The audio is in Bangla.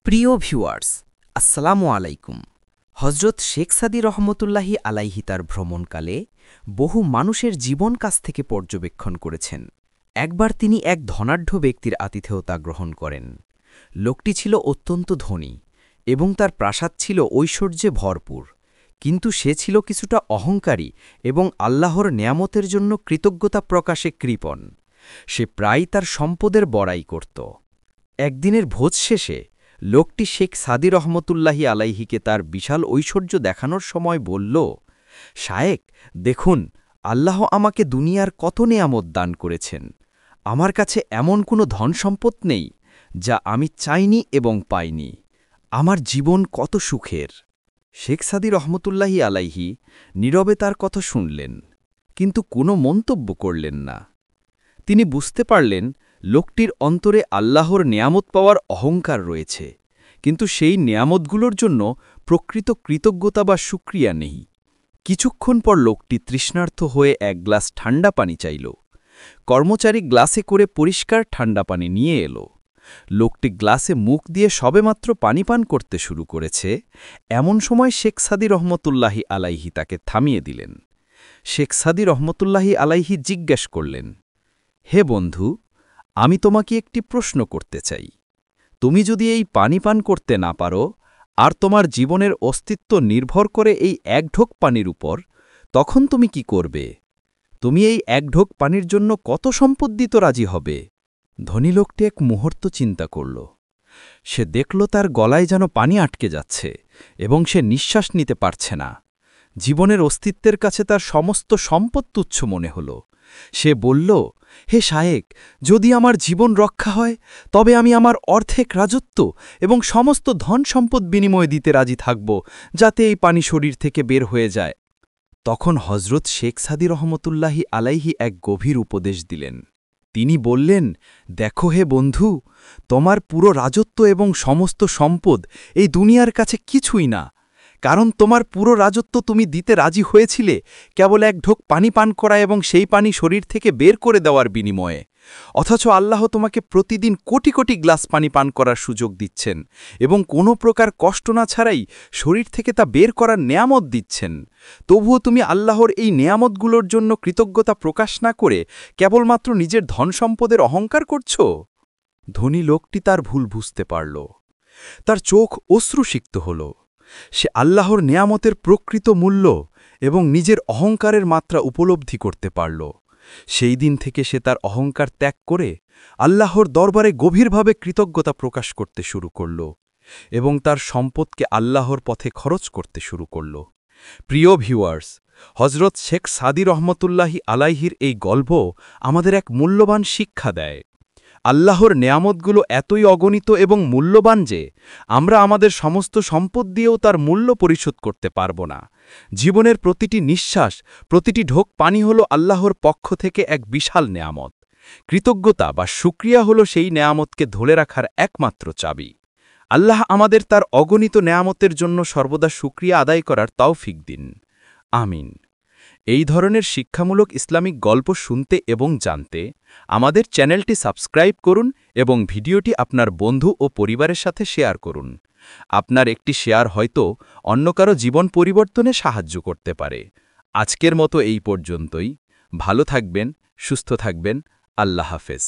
প্রিয় ভিউয়ার্স, আসসালামু আলাইকুম। হজরত শেখ সাদী রহমতুল্লাহি আলাইহি তার ভ্রমণকালে বহু মানুষের জীবন কাছ থেকে পর্যবেক্ষণ করেছেন। একবার তিনি এক ধনাঢ্য ব্যক্তির আতিথেয়তা গ্রহণ করেন। লোকটি ছিল অত্যন্ত ধনী এবং তার প্রাসাদ ছিল ঐশ্বর্যে ভরপুর, কিন্তু সে ছিল কিছুটা অহংকারী এবং আল্লাহর নেয়ামতের জন্য কৃতজ্ঞতা প্রকাশে কৃপণ। সে প্রায়ই তার সম্পদের বড়াই করত। একদিনের ভোজ শেষে লোকটি শেখ সাদী রহমতুল্লাহি আলাইহিকে তার বিশাল ঐশ্বর্য দেখানোর সময় বলল, শায়েক, দেখুন, আল্লাহ আমাকে দুনিয়ার কত নেয়ামত দান করেছেন। আমার কাছে এমন কোনো ধনসম্পদ নেই যা আমি চাইনি এবং পাইনি। আমার জীবন কত সুখের। শেখ সাদী রহমতুল্লাহি আলাইহি নীরবে তার কথা শুনলেন, কিন্তু কোনো মন্তব্য করলেন না। তিনি বুঝতে পারলেন লোকটির অন্তরে আল্লাহর নেয়ামত পাওয়ার অহংকার রয়েছে, কিন্তু সেই নেয়ামতগুলোর জন্য প্রকৃত কৃতজ্ঞতা বা শুকরিয়া নেই। কিছুক্ষণ পর লোকটি তৃষ্ণার্ত হয়ে এক গ্লাস ঠান্ডা পানি চাইল। কর্মচারী গ্লাসে করে পরিষ্কার ঠান্ডা পানি নিয়ে এলো। লোকটি গ্লাসে মুখ দিয়ে সবেমাত্র পানি পান করতে শুরু করেছে, এমন সময় শেখ সাদী রহমতুল্লাহি আলাইহি তাকে থামিয়ে দিলেন। শেখ সাদী রহমতুল্লাহি আলাইহি জিজ্ঞেস করলেন, হে বন্ধু, আমি তোমাকে একটি প্রশ্ন করতে চাই। তুমি যদি এই পানি পান করতে না পারো, আর তোমার জীবনের অস্তিত্ব নির্ভর করে এই এক ঢোক পানির উপর, তখন তুমি কি করবে? তুমি এই এক ঢোক পানির জন্য কত সম্পদ দিতে রাজি হবে? ধনী লোকটি এক মুহূর্ত চিন্তা করল। সে দেখল তার গলায় যেন পানি আটকে যাচ্ছে এবং সে নিঃশ্বাস নিতে পারছে না। জীবনের অস্তিত্বের কাছে তার সমস্ত সম্পদ তুচ্ছ মনে হল। সে বলল, হে শায়েক, যদি আমার জীবন রক্ষা হয়, তবে আমি আমার অর্ধেক রাজত্ব এবং সমস্ত ধন সম্পদ বিনিময়ে দিতে রাজি থাকব, যাতে এই পানি শরীর থেকে বের হয়ে যায়। তখন হজরত শেখ সাদী রহমতুল্লাহি আলাইহি এক গভীর উপদেশ দিলেন। তিনি বললেন, দেখো হে বন্ধু, তোমার পুরো রাজত্ব এবং সমস্ত সম্পদ এই দুনিয়ার কাছে কিছুই না, কারণ তোমার পুরো রাজত্ব তুমি দিতে রাজি হয়েছিলে কেবল এক ঢোক পানি পান করা এবং সেই পানি শরীর থেকে বের করে দেওয়ার বিনিময়ে। অথচ আল্লাহ তোমাকে প্রতিদিন কোটি কোটি গ্লাস পানি পান করার সুযোগ দিচ্ছেন এবং কোনো প্রকার কষ্ট না ছাড়াই শরীর থেকে তা বের করার নেয়ামত দিচ্ছেন। তবুও তুমি আল্লাহর এই নেয়ামতগুলোর জন্য কৃতজ্ঞতা প্রকাশ না করে কেবলমাত্র নিজের ধন সম্পদের অহংকার করছ। ধনী লোকটি তার ভুল বুঝতে পারল। তার চোখ অশ্রুসিক্ত হল। সে আল্লাহর নেয়ামতের প্রকৃত মূল্য এবং নিজের অহংকারের মাত্রা উপলব্ধি করতে পারল। সেই দিন থেকে সে তার অহংকার ত্যাগ করে আল্লাহর দরবারে গভীরভাবে কৃতজ্ঞতা প্রকাশ করতে শুরু করল এবং তার সম্পদকে আল্লাহর পথে খরচ করতে শুরু করল। প্রিয় ভিউয়ার্স, হজরত শেখ সাদী রহমতুল্লাহি আলাইহির এই গল্প আমাদের এক মূল্যবান শিক্ষা দেয়। আল্লাহর নেয়ামতগুলো এতই অগণিত এবং মূল্যবান যে আমরা আমাদের সমস্ত সম্পদ দিয়েও তার মূল্য পরিশোধ করতে পারব না। জীবনের প্রতিটি নিঃশ্বাস, প্রতিটি ঢোক পানি হল আল্লাহর পক্ষ থেকে এক বিশাল নেয়ামত। কৃতজ্ঞতা বা শুকরিয়া হল সেই নেয়ামতকে ধরে রাখার একমাত্র চাবি। আল্লাহ আমাদের তার অগণিত নেয়ামতের জন্য সর্বদা শুকরিয়া আদায় করার তৌফিক দিন। আমিন। এই ধরনের শিক্ষামূলক ইসলামিক গল্প শুনতে এবং জানতে আমাদের চ্যানেলটি সাবস্ক্রাইব করুন এবং ভিডিওটি আপনার বন্ধু ও পরিবারের সাথে শেয়ার করুন। আপনার একটি শেয়ার হয়তো অন্য কারো জীবন পরিবর্তনে সাহায্য করতে পারে। আজকের মতো এই পর্যন্তই। ভালো থাকবেন, সুস্থ থাকবেন। আল্লাহ হাফেজ।